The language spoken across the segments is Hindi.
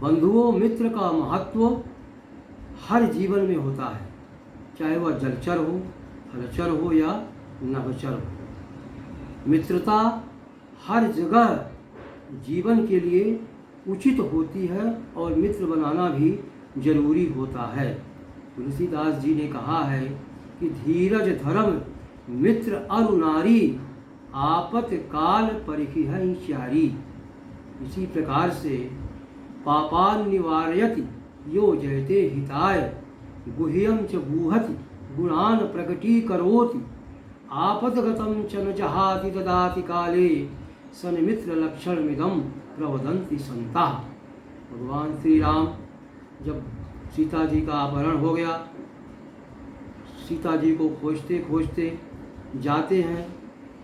बंधुओं, मित्र का महत्व हर जीवन में होता है, चाहे वह जलचर हो, हलचर हो या नभचर हो। मित्रता हर जगह जीवन के लिए उचित होती है और मित्र बनाना भी जरूरी होता है। तुलसीदास जी ने कहा है कि धीरज धर्म मित्र अरु नारी, आपत काल परिखिहै चारी। इसी प्रकार से पापान निवारयति यो जयते हिताय, गुह्यम च गूहति गुणान प्रकटीकरोति, आपदगतं च न जहाति ददाति काले, सन्मित्र लक्षणमिदं प्रवदन्ति संताः। भगवान श्री राम जब सीता जी का अपहरण हो गया, सीता जी को खोजते खोजते जाते हैं,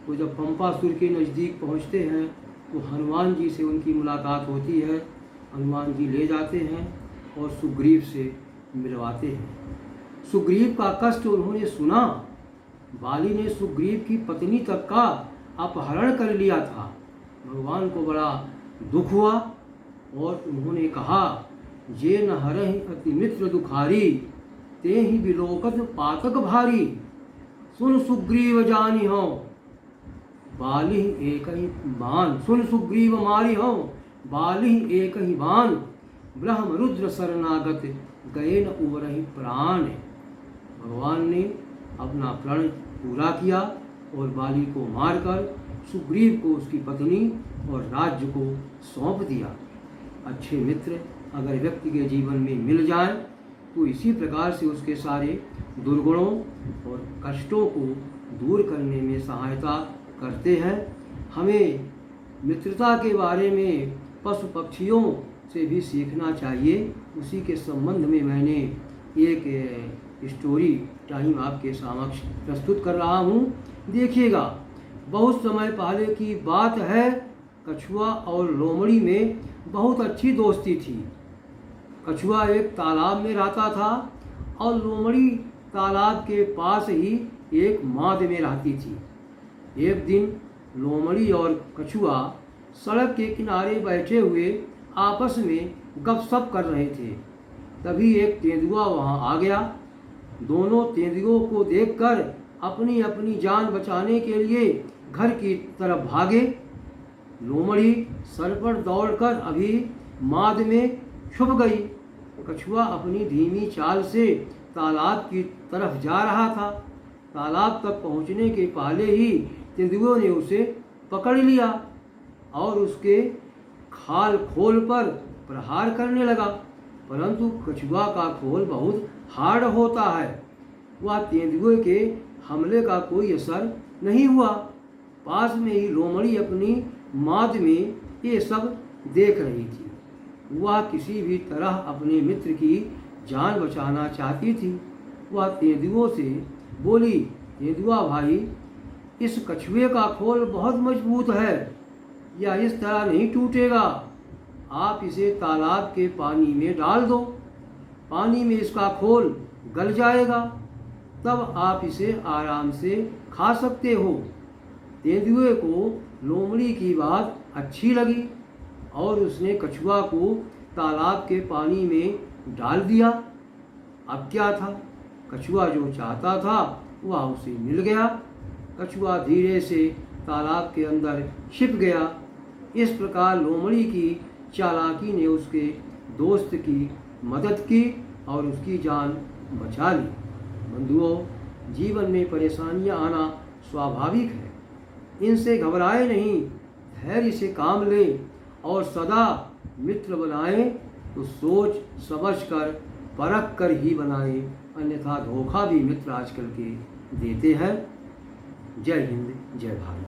तो जब पंपासुर के नज़दीक पहुंचते हैं तो हनुमान जी से उनकी मुलाकात होती है। हनुमान जी ले जाते हैं और सुग्रीव से मिलवाते हैं। सुग्रीव का कष्ट उन्होंने सुना। बाली ने सुग्रीव की पत्नी तक का अपहरण कर लिया था। भगवान को बड़ा दुख हुआ और उन्होंने कहा, जे न हरहि अति मित्र दुखारी, ते ही बिलोकत पातक भारी। सुन सुग्रीव जानी हो बाली एक ही बान, सुन सुग्रीव मारी हो बाली एक ही बान, ब्रह्म रुद्र शरणागत गए न उबरहि प्राण। भगवान ने अपना प्रण पूरा किया और बाली को मारकर सुग्रीव को उसकी पत्नी और राज्य को सौंप दिया। अच्छे मित्र अगर व्यक्ति के जीवन में मिल जाए तो इसी प्रकार से उसके सारे दुर्गुणों और कष्टों को दूर करने में सहायता करते हैं। हमें मित्रता के बारे में पशु पक्षियों से भी सीखना चाहिए। उसी के संबंध में मैंने एक स्टोरी टाइम आपके समक्ष प्रस्तुत कर रहा हूँ। देखिएगा, बहुत समय पहले की बात है। कछुआ और लोमड़ी में बहुत अच्छी दोस्ती थी। कछुआ एक तालाब में रहता था और लोमड़ी तालाब के पास ही एक माद में रहती थी। एक दिन लोमड़ी और कछुआ सड़क के किनारे बैठे हुए आपस में गपशप कर रहे थे। तभी एक तेंदुआ वहां आ गया। दोनों तेंदुओं को देखकर अपनी अपनी जान बचाने के लिए घर की तरफ भागे। लोमड़ी सर पर दौड़कर अभी माद में छुप गई। कछुआ अपनी धीमी चाल से तालाब की तरफ जा रहा था। तालाब तक पहुंचने के पहले ही तेंदुओं ने उसे पकड़ लिया और उसके खाल खोल पर प्रहार करने लगा। परंतु कछुआ का खोल बहुत हार्ड होता है। वह तेंदुए के हमले का कोई असर नहीं हुआ। पास में ही लोमड़ी अपनी माद में ये सब देख रही थी। वह किसी भी तरह अपने मित्र की जान बचाना चाहती थी। वह तेंदुओं से बोली, तेंदुआ भाई, इस कछुए का खोल बहुत मजबूत है, यह इस तरह नहीं टूटेगा। आप इसे तालाब के पानी में डाल दो, पानी में इसका खोल गल जाएगा, तब आप इसे आराम से खा सकते हो। तेंदुए को लोमड़ी की बात अच्छी लगी और उसने कछुआ को तालाब के पानी में डाल दिया। अब क्या था, कछुआ जो चाहता था वह उसे मिल गया। कछुआ धीरे से तालाब के अंदर छिप गया। इस प्रकार लोमड़ी की चालाकी ने उसके दोस्त की मदद की और उसकी जान बचा ली। बंधुओं, जीवन में परेशानियां आना स्वाभाविक है, इनसे घबराए नहीं, धैर्य से काम लें और सदा मित्र बनाएं तो सोच समझ कर परख कर ही बनाएं, अन्यथा धोखा भी मित्र आजकल के देते हैं। जय हिंद, जय भारत।